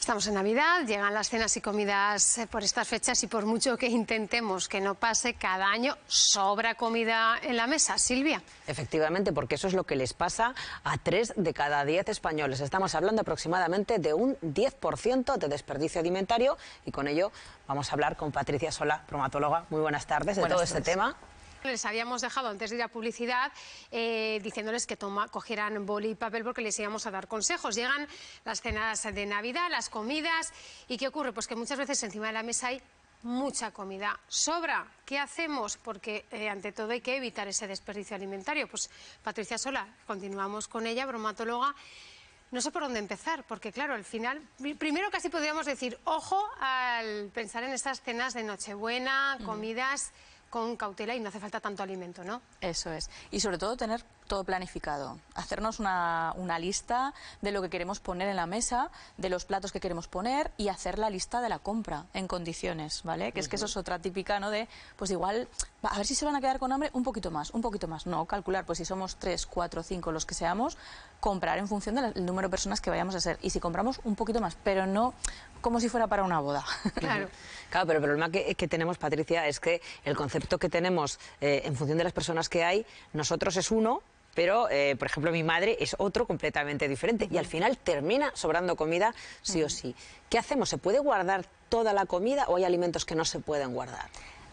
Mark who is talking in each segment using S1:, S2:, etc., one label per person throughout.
S1: Estamos en Navidad, llegan las cenas y comidas por estas fechas y por mucho que intentemos que no pase, cada año sobra comida en la mesa. Silvia.
S2: Efectivamente, porque eso es lo que les pasa a 3 de cada 10 españoles. Estamos hablando aproximadamente de un 10% de desperdicio alimentario y con ello vamos a hablar con Patricia Sola, bromatóloga. Muy buenas tardes de todo este tema.
S1: Les habíamos dejado antes de ir a publicidad diciéndoles que cogieran boli y papel porque les íbamos a dar consejos. Llegan las cenas de Navidad, las comidas, ¿y qué ocurre? Pues que muchas veces encima de la mesa hay mucha comida. ¿Sobra? ¿Qué hacemos? Porque ante todo hay que evitar ese desperdicio alimentario. Pues Patricia Sola, continuamos con ella, bromatóloga. No sé por dónde empezar, porque claro, al final, primero casi podríamos decir, ojo al pensar en estas cenas de Nochebuena, comidas con cautela y no hace falta tanto alimento, ¿no?
S3: Eso es. Y sobre todo tener todo planificado, hacernos una lista de lo que queremos poner en la mesa, de los platos que queremos poner y hacer la lista de la compra en condiciones, ¿vale? Que es que eso es otra típica, ¿no? De, pues igual, a ver si se van a quedar con hambre un poquito más. No, calcular, pues si somos 3, 4, 5 los que seamos, comprar en función del número de personas que vayamos a ser. Y si compramos un poquito más, pero no como si fuera para una boda.
S1: Claro.
S2: Claro, pero el problema que tenemos, Patricia, es que el concepto que tenemos en función de las personas que hay, nosotros es uno, pero, por ejemplo, mi madre es otro completamente diferente y al final termina sobrando comida sí o sí. ¿Qué hacemos? ¿Se puede guardar toda la comida o hay alimentos que no se pueden guardar?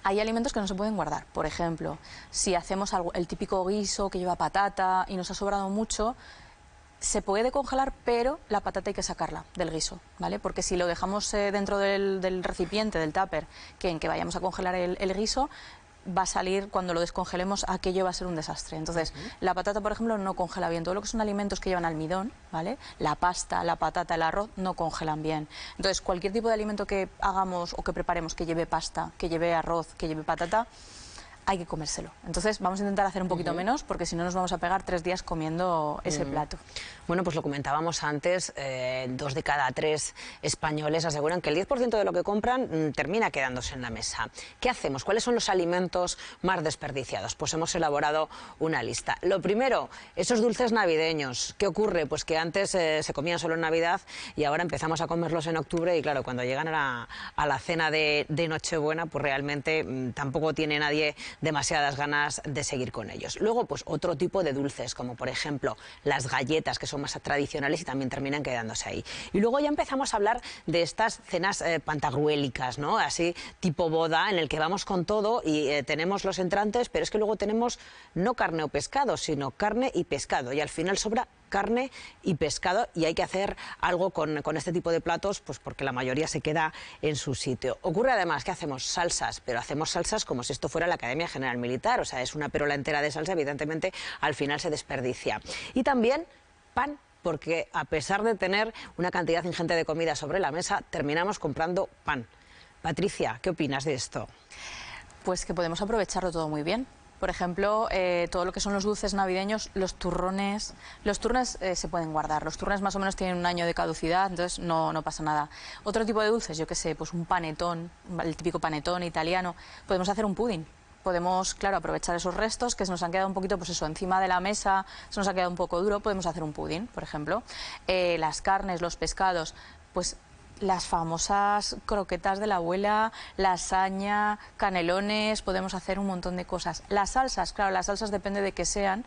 S3: Hay alimentos que no se pueden guardar. Por ejemplo, si hacemos el típico guiso que lleva patata y nos ha sobrado mucho, se puede congelar, pero la patata hay que sacarla del guiso, ¿vale? Porque si lo dejamos dentro del recipiente, del tupper, en que vayamos a congelar el guiso, va a salir, cuando lo descongelemos, aquello va a ser un desastre. Entonces, la patata, por ejemplo, no congela bien. Todo lo que son alimentos que llevan almidón, ¿vale? La pasta, la patata, el arroz, no congelan bien. Entonces, cualquier tipo de alimento que hagamos o que preparemos que lleve pasta, que lleve arroz, que lleve patata, hay que comérselo. Entonces vamos a intentar hacer un poquito menos, porque si no nos vamos a pegar 3 días comiendo ese plato.
S2: Bueno, pues lo comentábamos antes, 2 de cada 3 españoles aseguran que el 10% de lo que compran termina quedándose en la mesa. ¿Qué hacemos? ¿Cuáles son los alimentos más desperdiciados? Pues hemos elaborado una lista. Lo primero, esos dulces navideños. ¿Qué ocurre? Pues que antes se comían solo en Navidad y ahora empezamos a comerlos en octubre y claro, cuando llegan a la cena de Nochebuena, pues realmente tampoco tiene nadie demasiadas ganas de seguir con ellos. Luego, pues otro tipo de dulces, como por ejemplo las galletas, que son más tradicionales y también terminan quedándose ahí. Y luego ya empezamos a hablar de estas cenas pantagruélicas, ¿no? Así tipo boda, en el que vamos con todo y tenemos los entrantes, pero es que luego tenemos no carne o pescado, sino carne y pescado. Y al final sobra carne y pescado y hay que hacer algo con este tipo de platos, pues porque la mayoría se queda en su sitio. Ocurre además que hacemos salsas, pero hacemos salsas como si esto fuera la Academia General Militar, o sea, es una perola entera de salsa, evidentemente al final se desperdicia. Y también pan, porque a pesar de tener una cantidad ingente de comida sobre la mesa, terminamos comprando pan. Patricia, ¿qué opinas de esto?
S3: Pues que podemos aprovecharlo todo muy bien. Por ejemplo, todo lo que son los dulces navideños, los turrones se pueden guardar. Los turrones más o menos tienen un año de caducidad, entonces no pasa nada. Otro tipo de dulces, yo qué sé, pues un panetón, el típico panetón italiano, podemos hacer un pudding. Podemos, claro, aprovechar esos restos que se nos han quedado un poquito, pues eso, encima de la mesa, se nos ha quedado un poco duro, podemos hacer un pudding, por ejemplo. Las carnes, los pescados, pues las famosas croquetas de la abuela, lasaña, canelones, podemos hacer un montón de cosas. Las salsas, claro, las salsas depende de que sean,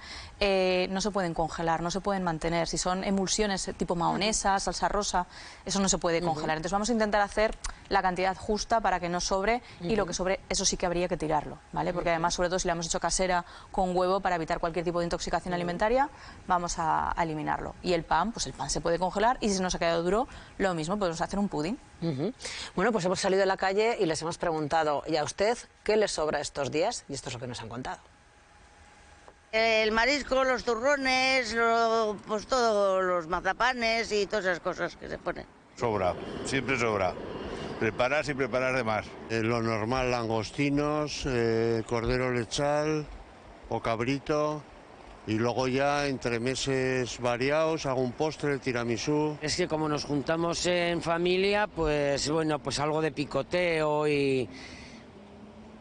S3: no se pueden congelar, no se pueden mantener. Si son emulsiones tipo mahonesa, salsa rosa, eso no se puede congelar. Entonces vamos a intentar hacer la cantidad justa para que no sobre y lo que sobre, eso sí que habría que tirarlo, ¿vale? Porque además, sobre todo si la hemos hecho casera con huevo, para evitar cualquier tipo de intoxicación alimentaria, vamos a eliminarlo. Y el pan, pues el pan se puede congelar y si nos ha quedado duro, lo mismo, podemos hacer un pudding.
S2: Bueno, pues hemos salido a la calle y les hemos preguntado, ¿y a usted qué les sobra estos días? Y esto es lo que nos han contado.
S4: El marisco, los turrones, pues todos los mazapanes y todas esas cosas que se ponen.
S5: Sobra, siempre sobra. Preparas y preparas de más.
S6: Lo normal, langostinos, cordero lechal o cabrito. Y luego ya entre meses variados hago un postre, el tiramisú.
S7: Es que como nos juntamos en familia, pues bueno, pues algo de picoteo y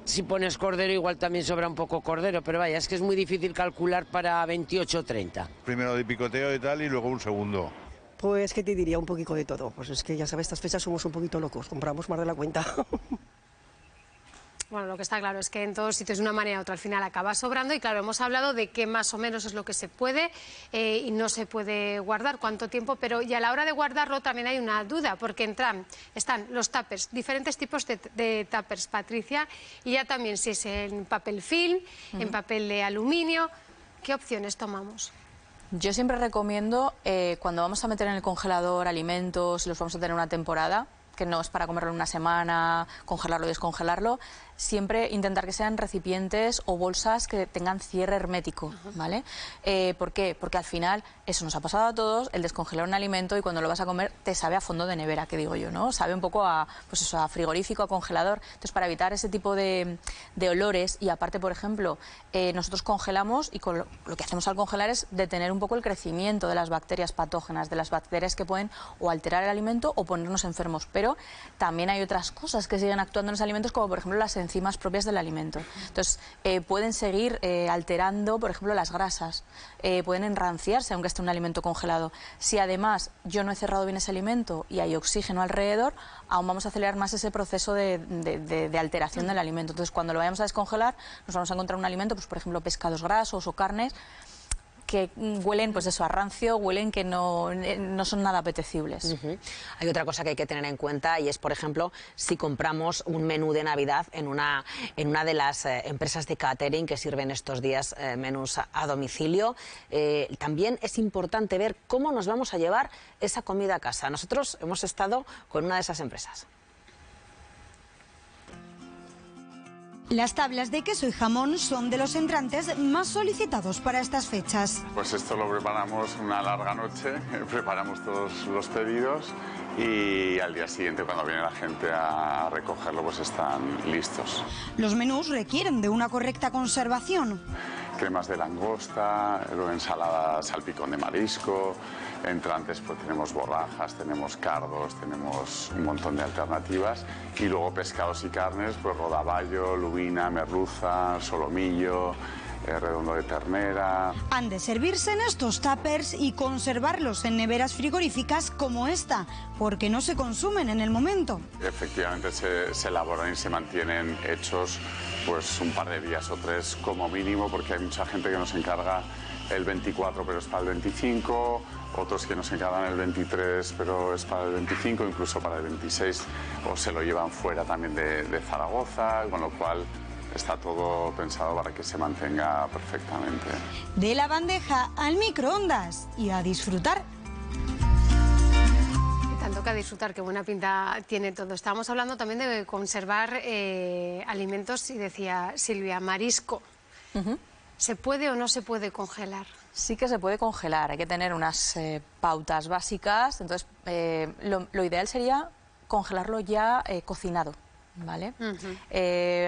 S7: si pones cordero igual también sobra un poco cordero, pero vaya, es que es muy difícil calcular para 28 o 30.
S5: Primero de picoteo y tal y luego un segundo.
S8: Pues, ¿qué te diría? Un poquito de todo. Pues es que ya sabes, estas fechas somos un poquito locos, compramos más de la cuenta.
S1: Bueno, lo que está claro es que en todos sitios de una manera u otra al final acaba sobrando y claro, hemos hablado de qué más o menos es lo que se puede y no se puede guardar, cuánto tiempo, pero y a la hora de guardarlo también hay una duda, porque están los tuppers, diferentes tipos de tuppers, Patricia, y ya también si es en papel film, en papel de aluminio, ¿qué opciones tomamos?
S3: Yo siempre recomiendo, cuando vamos a meter en el congelador alimentos y los vamos a tener una temporada, que no es para comerlo en una semana, congelarlo y descongelarlo, siempre intentar que sean recipientes o bolsas que tengan cierre hermético, ¿vale? ¿Por qué? Porque al final, eso nos ha pasado a todos, el descongelar un alimento y cuando lo vas a comer te sabe a fondo de nevera, que digo yo, ¿no? Sabe un poco a, pues eso, a frigorífico, a congelador. Entonces, para evitar ese tipo de olores y aparte, por ejemplo, nosotros congelamos y lo que hacemos al congelar es detener un poco el crecimiento de las bacterias patógenas, de las bacterias que pueden o alterar el alimento o ponernos enfermos. Pero también hay otras cosas que siguen actuando en los alimentos, como por ejemplo las enzimas propias del alimento. Entonces, pueden seguir alterando, por ejemplo, las grasas, pueden enranciarse aunque esté un alimento congelado. Si además yo no he cerrado bien ese alimento y hay oxígeno alrededor, aún vamos a acelerar más ese proceso de alteración del alimento. Entonces, cuando lo vayamos a descongelar, nos vamos a encontrar un alimento, pues por ejemplo, pescados grasos o carnes, que huelen, pues eso, a rancio, huelen que no son nada apetecibles.
S2: Hay otra cosa que hay que tener en cuenta y es, por ejemplo, si compramos un menú de Navidad en una de las empresas de catering que sirven estos días menús a domicilio, también es importante ver cómo nos vamos a llevar esa comida a casa. Nosotros hemos estado con una de esas empresas.
S9: Las tablas de queso y jamón son de los entrantes más solicitados para estas fechas.
S10: Pues esto lo preparamos una larga noche, preparamos todos los pedidos y al día siguiente, cuando viene la gente a recogerlo, pues están listos.
S9: Los menús requieren de una correcta conservación.
S10: Cremas de langosta, luego ensalada salpicón de marisco, entrantes pues tenemos borrajas, tenemos cardos, tenemos un montón de alternativas y luego pescados y carnes, pues rodaballo, lubina, merluza, solomillo, redondo de ternera.
S9: Han de servirse en estos tuppers y conservarlos en neveras frigoríficas como esta, porque no se consumen en el momento.
S10: Efectivamente se elaboran y se mantienen hechos pues un par de días o tres como mínimo, porque hay mucha gente que nos encarga el 24 pero es para el 25, otros que nos encargan el 23 pero es para el 25, incluso para el 26, o se lo llevan fuera también de Zaragoza, con lo cual está todo pensado para que se mantenga perfectamente.
S9: De la bandeja al microondas y a disfrutar.
S1: Tanto que a disfrutar, qué buena pinta tiene todo. Estábamos hablando también de conservar alimentos y decía Silvia, marisco. ¿Se puede o no se puede congelar?
S3: Sí que se puede congelar, hay que tener unas pautas básicas. Entonces, lo ideal sería congelarlo ya cocinado. ¿Vale?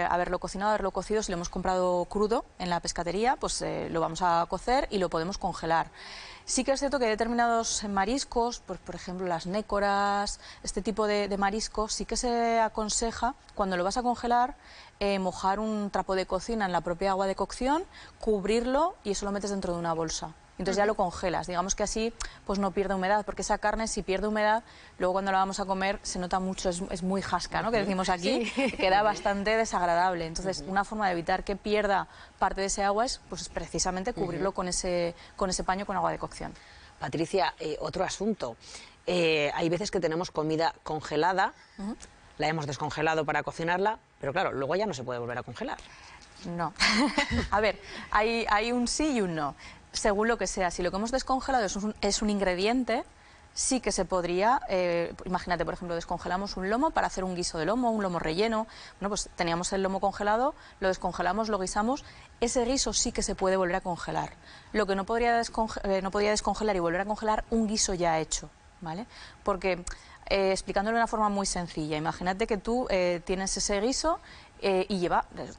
S3: Haberlo cocinado, haberlo cocido, si lo hemos comprado crudo en la pescatería, pues lo vamos a cocer y lo podemos congelar. Sí que es cierto que hay determinados mariscos, pues, por ejemplo las nécoras, este tipo de mariscos, sí que se aconseja, cuando lo vas a congelar, mojar un trapo de cocina en la propia agua de cocción, cubrirlo y eso lo metes dentro de una bolsa. Entonces ya lo congelas, digamos que así pues no pierde humedad, porque esa carne si pierde humedad, luego cuando la vamos a comer se nota mucho, es muy jasca, ¿no? Que decimos aquí, sí. Queda bastante desagradable. Entonces una forma de evitar que pierda parte de ese agua es pues precisamente cubrirlo con ese paño con agua de cocción.
S2: Patricia, otro asunto, hay veces que tenemos comida congelada, la hemos descongelado para cocinarla, pero claro, luego ya no se puede volver a congelar.
S3: No. A ver, hay un sí y un no. Según lo que sea, si lo que hemos descongelado es un ingrediente, sí que se podría, imagínate, por ejemplo, descongelamos un lomo para hacer un guiso de lomo, un lomo relleno, bueno, pues teníamos el lomo congelado, lo descongelamos, lo guisamos, ese guiso sí que se puede volver a congelar. Lo que no podría descongelar y volver a congelar un guiso ya hecho, ¿vale? Porque, explicándolo de una forma muy sencilla, imagínate que tú tienes ese guiso y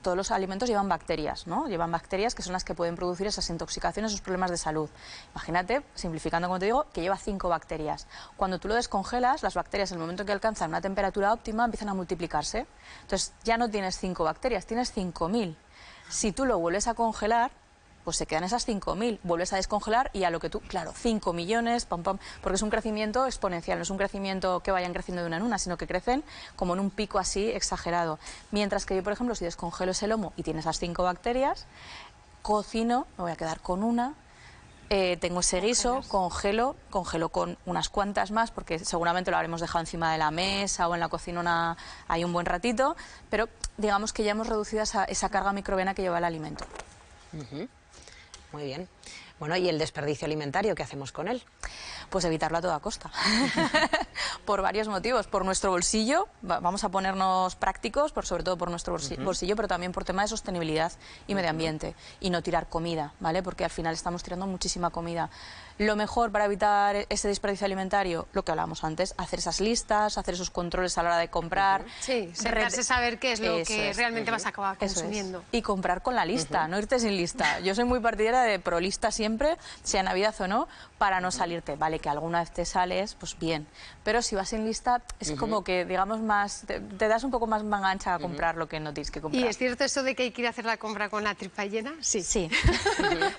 S3: todos los alimentos llevan bacterias, ¿no? Llevan bacterias que son las que pueden producir esas intoxicaciones, esos problemas de salud. Imagínate, simplificando como te digo, que lleva 5 bacterias. Cuando tú lo descongelas, las bacterias en el momento en que alcanzan una temperatura óptima empiezan a multiplicarse. Entonces ya no tienes 5 bacterias, tienes 5000. Si tú lo vuelves a congelar, pues se quedan esas 5.000, vuelves a descongelar y a lo que tú, claro, 5 millones, pam, pam, porque es un crecimiento exponencial, no es un crecimiento que vayan creciendo de una en una, sino que crecen como en un pico así exagerado. Mientras que yo, por ejemplo, si descongelo ese lomo y tiene esas 5 bacterias, cocino, me voy a quedar con una, tengo ese guiso, congelo con unas cuantas más, porque seguramente lo habremos dejado encima de la mesa o en la cocina ahí un buen ratito, pero digamos que ya hemos reducido esa carga microbiana que lleva el alimento.
S2: Muy bien. Bueno, ¿y el desperdicio alimentario, qué hacemos con él?
S3: Pues evitarlo a toda costa. Por varios motivos. Por nuestro bolsillo, vamos a ponernos prácticos, sobre todo por nuestro bolsillo, pero también por tema de sostenibilidad y medio ambiente. Y no tirar comida, ¿vale? Porque al final estamos tirando muchísima comida. Lo mejor para evitar ese desperdicio alimentario, lo que hablábamos antes, hacer esas listas, hacer esos controles a la hora de comprar.
S1: Sí, sentarse, saber qué es lo que realmente vas a acabar consumiendo.
S3: Y comprar con la lista, no irte sin lista. Yo soy muy partidaria de pro lista siempre, sea Navidad o no, para no salirte. Vale, que alguna vez te sales, pues bien. Pero si vas sin lista, es como que, digamos, más te das un poco más manga ancha a comprar lo que no tienes que comprar.
S1: ¿Y es cierto eso de que hay que ir a hacer la compra con la tripa llena? Sí.
S3: Sí.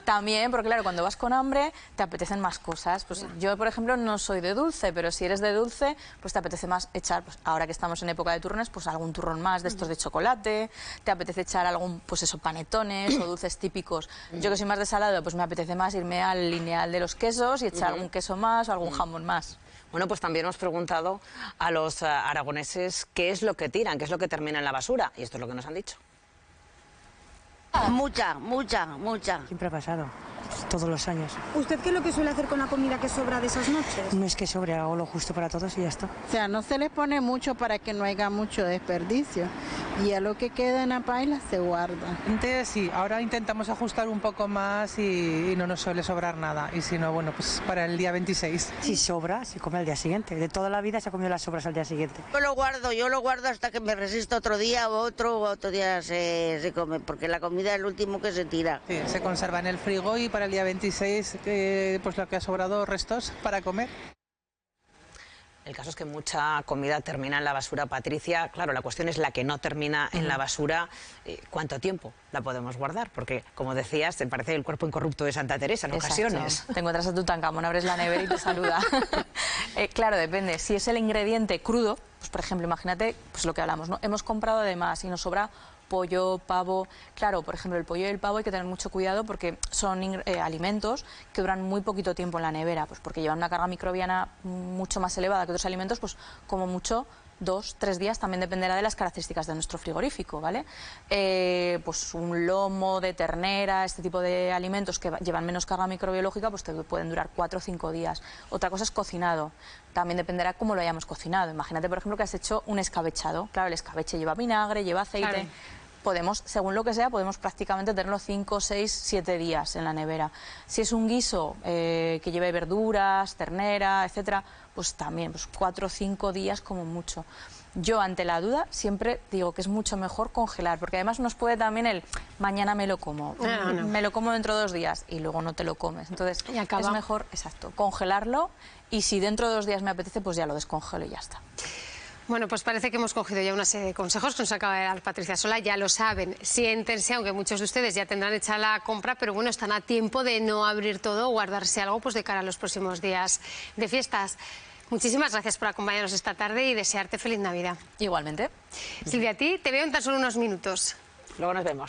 S3: También, porque claro, cuando vas con hambre, te apetecen más cosas. Pues yo, por ejemplo, no soy de dulce, pero si eres de dulce, pues te apetece más echar, pues ahora que estamos en época de turrones, pues algún turrón más de estos de chocolate, te apetece echar algún, pues eso, panetones o dulces típicos. Yo que soy más de salado, pues me apetece más irme al lineal de los quesos y echar algún queso más o algún jamón más.
S2: Bueno, pues también hemos preguntado a los aragoneses qué es lo que tiran, qué es lo que termina en la basura, y esto es lo que nos han dicho.
S4: Mucha.
S8: Siempre ha pasado, todos los años.
S9: ¿Usted qué es lo que suele hacer con la comida que sobra de esas noches?
S8: No es que sobre, hago lo justo para todos y ya está.
S11: O sea, no se les pone mucho para que no haya mucho desperdicio. Y a lo que queda en la paila se guarda.
S12: Antes sí, ahora intentamos ajustar un poco más y no nos suele sobrar nada. Y si no, bueno, pues para el día 26.
S8: Si sobra, se come al día siguiente. De toda la vida se ha comido las sobras al día siguiente.
S4: Yo lo guardo hasta que me resisto otro día o otro día se come, porque la comida es el último que se tira.
S12: Sí, se conserva en el frigo y para el día 26, pues lo que ha sobrado, restos para comer.
S2: El caso es que mucha comida termina en la basura, Patricia. Claro, la cuestión es la que no termina en la basura. ¿Cuánto tiempo la podemos guardar? Porque, como decías, te parece el cuerpo incorrupto de Santa Teresa en ocasiones.
S3: Te encuentras a Tutankamón, abres la nevera y te saluda. Claro, depende. Si es el ingrediente crudo, pues por ejemplo, imagínate pues lo que hablamos, ¿no? Hemos comprado además y nos sobra pollo, pavo. Claro, por ejemplo, el pollo y el pavo hay que tener mucho cuidado porque son alimentos que duran muy poquito tiempo en la nevera, pues porque llevan una carga microbiana mucho más elevada que otros alimentos, pues como mucho 2, 3 días, también dependerá de las características de nuestro frigorífico, ¿vale? Pues un lomo de ternera, este tipo de alimentos que llevan menos carga microbiológica, pues te pueden durar 4 o 5 días. Otra cosa es cocinado, también dependerá cómo lo hayamos cocinado. Imagínate, por ejemplo, que has hecho un escabechado. Claro, el escabeche lleva vinagre, lleva aceite. Claro. Podemos, según lo que sea, podemos prácticamente tenerlo 5, 6, 7 días en la nevera. Si es un guiso que lleve verduras, ternera, etcétera, pues también, pues 4 o 5 días como mucho. Yo, ante la duda, siempre digo que es mucho mejor congelar, porque además nos puede también el mañana me lo como, me lo como dentro de 2 días y luego no te lo comes. Entonces, es mejor, exacto, congelarlo y si dentro de 2 días me apetece, pues ya lo descongelo y ya está.
S1: Bueno, pues parece que hemos cogido ya una serie de consejos que nos acaba de dar Patricia Sola, ya lo saben, siéntense, aunque muchos de ustedes ya tendrán hecha la compra, pero bueno, están a tiempo de no abrir todo o guardarse algo pues de cara a los próximos días de fiestas. Muchísimas gracias por acompañarnos esta tarde y desearte feliz Navidad.
S3: Igualmente.
S1: Silvia, a ti te veo en tan solo unos minutos.
S2: Luego nos vemos.